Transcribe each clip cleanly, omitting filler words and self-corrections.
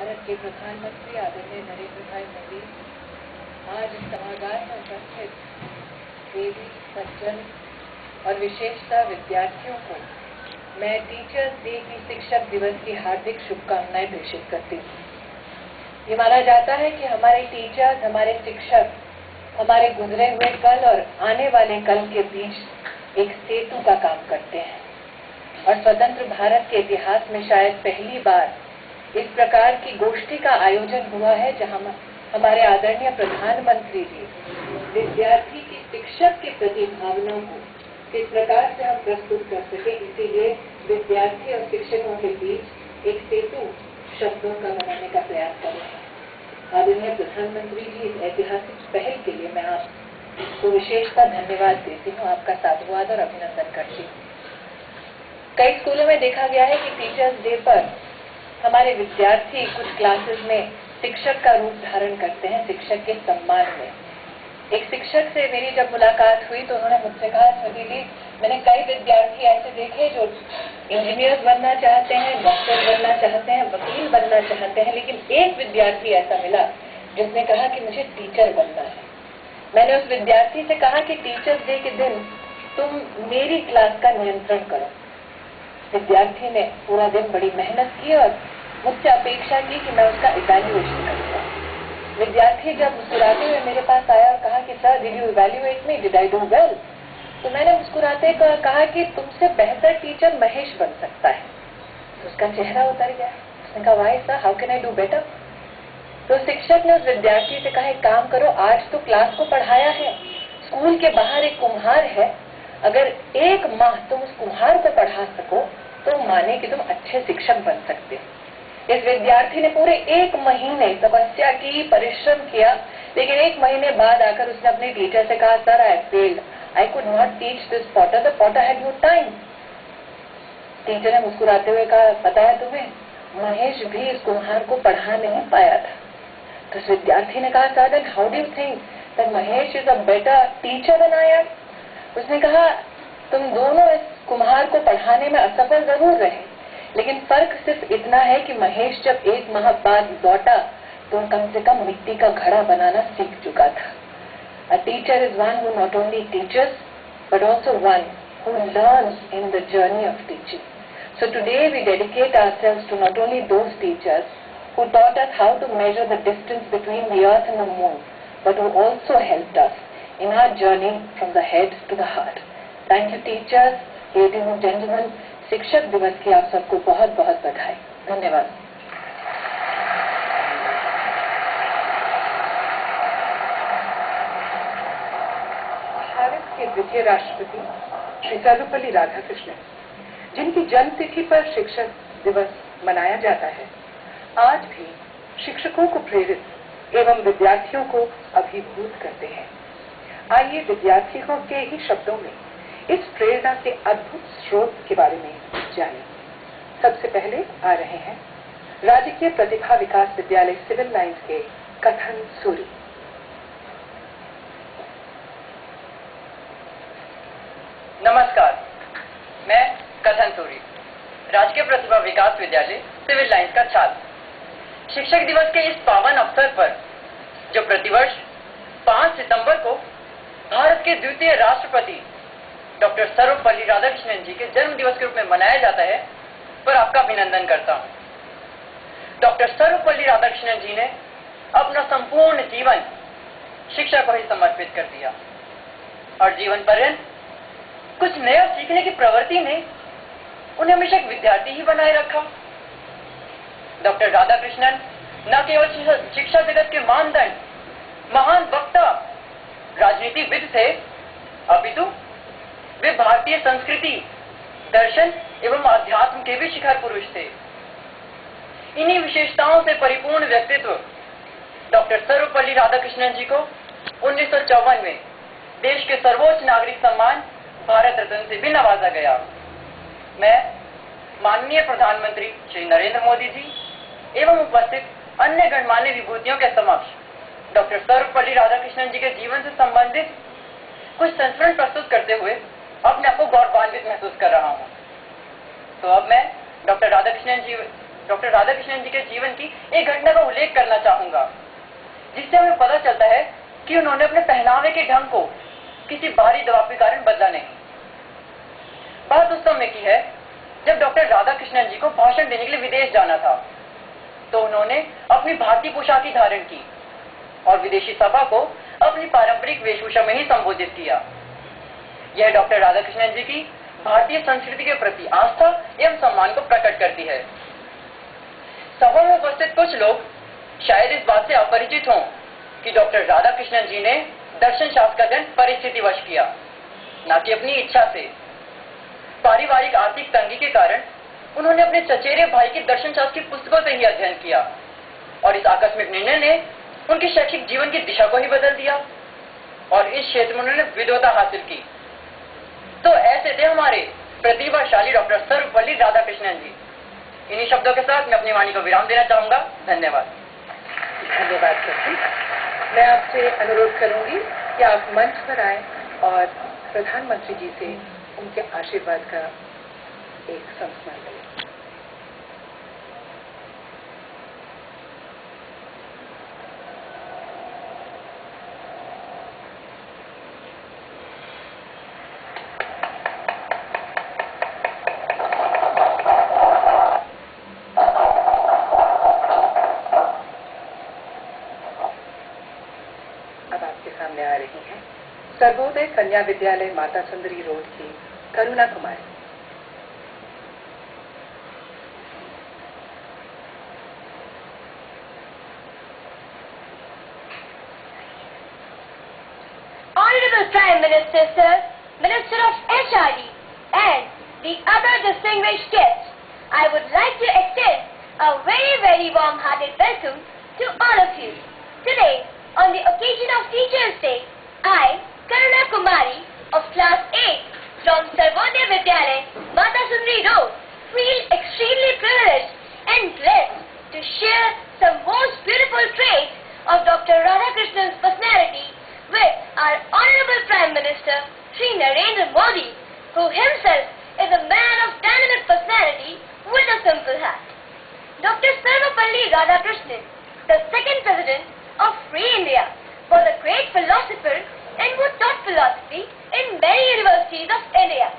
भारत के प्रधानमंत्री आदरणीय नरेंद्र भाई मोदी आज इस सभागार में उपस्थित देवी, सज्जन और विशेषतः विद्यार्थियों को मैं टीचर्स डे की शिक्षक दिवस की हार्दिक शुभकामनाएं प्रेषित करती हूँ। ये माना जाता है कि हमारे टीचर्स, हमारे शिक्षक हमारे गुजरे हुए कल और आने वाले कल के बीच एक सेतु का काम करते हैं और स्वतंत्र भारत के इतिहास में शायद पहली बार इस प्रकार की गोष्ठी का आयोजन हुआ है जहां हमारे आदरणीय प्रधानमंत्री जी विद्यार्थी की शिक्षक के प्रति भावनाओं को किस प्रकार से हम प्रस्तुत कर सके, इसीलिए विद्यार्थी और शिक्षकों के बीच एक सेतु शब्दों का बनाने का प्रयास कर रहे हैं। आदरणीय प्रधानमंत्री जी इस ऐतिहासिक पहल के लिए मैं आपको विशेषता धन्यवाद देती हूँ, आपका साधुवाद और अभिनंदन करती हूँ। कई स्कूलों में देखा गया है कि टीचर्स डे पर हमारे विद्यार्थी कुछ क्लासेस में शिक्षक का रूप धारण करते हैं शिक्षक के सम्मान में। एक शिक्षक से मेरी जब मुलाकात हुई तो उन्होंने मुझसे कहा, स्मृति जी, मैंने कई विद्यार्थी ऐसे देखे जो इंजीनियर बनना चाहते हैं, डॉक्टर बनना चाहते हैं, वकील बनना चाहते हैं, लेकिन एक विद्यार्थी ऐसा मिला जिसने कहा कि मुझे टीचर बनना है। मैंने उस विद्यार्थी से कहा कि टीचर्स डे के दिन तुम मेरी क्लास का नियंत्रण करो। विद्यार्थी ने पूरा दिन बड़ी मेहनत की और मुझसे अपेक्षा की कि मैं उसका इवैल्यूएशन करूंगा। विद्यार्थी जब मुस्कुराते हुए मेरे पास आया और कहा कि sir, did you evaluate me, did I do well? तो मैंने मुस्कुराते कहा कि तुमसे बेहतर टीचर महेश बन सकता है। तो उसका चेहरा उतर गया। उसने कहा, why sir, how can I do better? तो शिक्षक ने उस विद्यार्थी से कहा, एक काम करो, आज तो क्लास को पढ़ाया है, स्कूल के बाहर एक कुम्हार है, अगर एक माह तुम उस कुम्हार को पढ़ा सको तो माने कि तुम अच्छे शिक्षक बन सकते हो। इस विद्यार्थी ने पूरे एक महीने तपस्या की, परिश्रम किया, लेकिन एक महीने बाद आकर उसने अपने टीचर से कहा, sir, I failed, I could not teach this potter, the potter had no time. Teacher ने मुस्कुराते हुए कहा, पता है तुम्हें, महेश भी इस कुम्हार को पढ़ा नहीं पाया था। तो उस विद्यार्थी ने कहा, sir, then how do you think that Mahesh is a better teacher than I am? उसने कहा, तुम दोनों इस कुम्हार को पढ़ाने में असफल जरूर रहे, लेकिन फर्क सिर्फ इतना है कि महेश जब एक माह बाद लौटा तो कम से कम मिट्टी का घड़ा बनाना सीख चुका था। A teacher is one who not only teachers but also one who learns in the journey of teaching. So today we dedicate ourselves to not only those teachers who taught us how to measure the distance between the earth and the moon, but who also helped us in our journey from the head to the heart. Thank you teachers, ladies and gentlemen, शिक्षक दिवस की आप सबको बहुत बहुत बधाई। धन्यवाद। भारत के द्वितीय राष्ट्रपति श्री सर्वपल्ली राधाकृष्णन, जिनकी जन्म तिथि पर शिक्षक दिवस मनाया जाता है, आज भी शिक्षकों को प्रेरित एवं विद्यार्थियों को अभिभूत करते हैं। आइए विद्यार्थियों के ही शब्दों में इस प्रेरणा के अद्भुत स्रोत के बारे में जानें। सबसे पहले आ रहे हैं राजकीय प्रतिभा विकास विद्यालय सिविल लाइंस के कथन सूरी। नमस्कार, मैं कथन सूरी, राजकीय प्रतिभा विकास विद्यालय सिविल लाइंस का छात्र। शिक्षक दिवस के इस पावन अवसर पर, जो प्रतिवर्ष 5 सितंबर को भारत के द्वितीय राष्ट्रपति डॉक्टर सर्वपल्ली राधाकृष्णन जी के जन्म दिवस के रूप में मनाया जाता है, पर आपका अभिनंदन करता हूं। डॉक्टर सर्वपल्ली राधाकृष्णन जी ने अपना संपूर्ण जीवन शिक्षा को ही समर्पित कर दिया और जीवन पर्यंत कुछ नया सीखने की प्रवृत्ति ने उन्हें हमेशा एक विद्यार्थी ही बनाए रखा। डॉक्टर राधाकृष्णन न केवल शिक्षा जगत के मानदंड, महान वक्ता, राजनीतिविद थे, अपितु वे भारतीय संस्कृति, दर्शन एवं अध्यात्म के भी शिखर पुरुष थे। इन्हीं विशेषताओं से परिपूर्ण व्यक्तित्व डॉक्टर सर्वपल्ली राधाकृष्णन जी को 1954 में देश के सर्वोच्च नागरिक सम्मान भारत रत्न से भी नवाजा गया। मैं माननीय प्रधानमंत्री श्री नरेंद्र मोदी जी एवं उपस्थित अन्य गणमान्य विभूतियों के समक्ष डॉक्टर सर्वपल्ली राधाकृष्णन जी के जीवन से संबंधित कुछ संस्मरण प्रस्तुत करते हुए अपने आप को गौरवान्वित महसूस कर रहा हूँ। तो अब मैं डॉक्टर राधाकृष्णन जी डॉक्टर राधाकृष्णन जी के जीवन की एक घटना का उल्लेख करना चाहूंगा, जिससे हमें पता चलता है कि उन्होंने अपने पहनावे के ढंग को किसी बाहरी दबाव के कारण बदला नहीं। बात उस समय की है जब डॉक्टर राधाकृष्णन जी को भाषण देने के लिए विदेश जाना था, तो उन्होंने अपनी भारतीय पोशाक ही धारण की और विदेशी सभा को अपनी पारंपरिक वेशभूषा में ही संबोधित किया। यह डॉक्टर राधाकृष्णन जी की भारतीय संस्कृति के प्रति आस्था एवं सम्मान को प्रकट करती है। सभा में उपस्थित कुछ लोग शायद इस बात से अपरिचित हों कि डॉक्टर राधाकृष्णन जी ने दर्शन शास्त्र का अध्ययन परिस्थितिवश किया, न कि अपनी इच्छा से। पारिवारिक आर्थिक तंगी के कारण उन्होंने अपने चचेरे भाई की दर्शन शास्त्र की पुस्तकों से ही अध्ययन किया और इस आकस्मिक निर्णय ने उनके शैक्षिक जीवन की दिशा को ही बदल दिया और इस क्षेत्र में उन्होंने विद्वता हासिल की। तो ऐसे थे हमारे प्रतिभाशाली डॉक्टर सर्वपल्ली राधाकृष्णन जी। इन्हीं शब्दों के साथ मैं अपनी वाणी को विराम देना चाहूंगा। धन्यवाद। धन्यवाद सर। मैं आपसे अनुरोध करूंगी कि आप मंच पर आए और प्रधानमंत्री जी से उनके आशीर्वाद का एक संस्मरण करें। सामने आ रही हैं सर्वोदय कन्या विद्यालय माता सुंदरी रोड की करुणा कुमारी। Honorable Prime Minister, Sir, Minister of HRD, and the other distinguished guests, I would like to extend a very warm-hearted welcome to all of you. Today, on the occasion of Teachers' Day, I, Karuna Kumari of Class 8 from Sarvodaya Vidyalaya, Mata Sundari Road, feel extremely privileged and blessed to share some most beautiful traits of Dr. Radhakrishnan's personality with our Honorable Prime Minister, Shri Narendra Modi, who himself is a man of dynamic personality with a simple heart. Dr. Sarvapalli Radhakrishnan, the second President of Free India, was a great philosopher and who taught philosophy in many universities of India.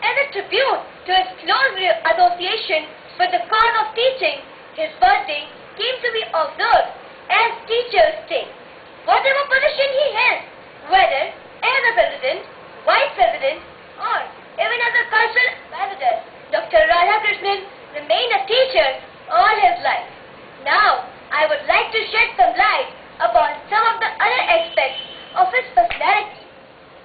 As a tribute to his close association with the cause of teaching, his birthday came to be observed as Teachers' Day. Whatever position he held, whether as a President, Vice President, or even as a cultural ambassador, Dr. Radhakrishnan remained a teacher all his life. Now, I would like to shed some light upon some of the other aspects of his personality.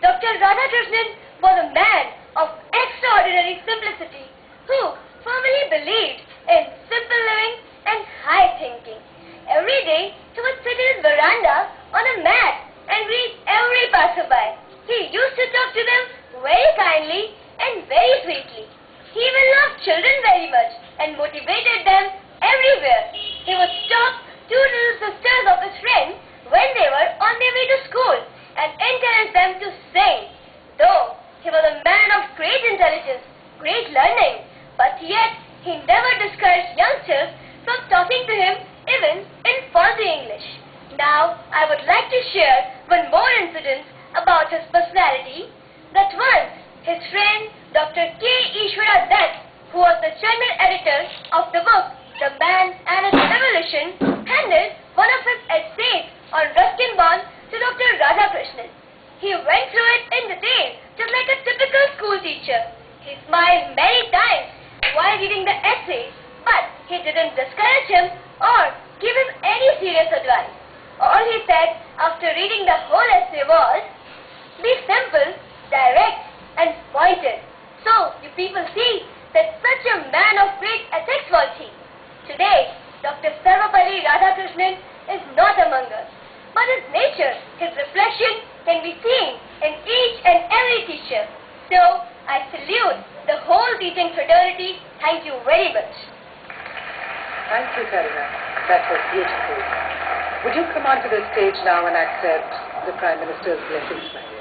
Dr. Radhakrishnan was a man of extraordinary simplicity who firmly believed in simple living and high thinking. Every day, he would sit in his veranda on a mat and greet every passerby. He used to talk to them very kindly and very sweetly. He even loved children very much and motivated them everywhere. He would stop two little sisters of his friend when they were on their way to school and encourage them to sing. Though he was a man of great intelligence, great learning, but yet he never discouraged youngsters from talking to him even in faulty English. Now, I would like to share one more incident about his personality, that once his friend Dr. K. Ishwara Dutt, who was the general editor of the book The Man and His Revolution, handed one of his essays on Ruskin Bond to Dr. Radhakrishnan. He went through it in detail, just like a typical school teacher. He smiled many times while reading the essay, but he didn't discourage him or give him any serious advice. All he said after reading the whole essay was, "Be simple, direct, and pointed." So, you people see that such a man of great ethics was he. Today, Dr. Sarvapalli Radhakrishnan is not among us, but his nature, his reflection can be seen in each and every teacher. So, I salute the whole teaching fraternity. Thank you very much. Thank you, Karuna. That was beautiful. Would you come onto the stage now and accept the Prime Minister's blessings?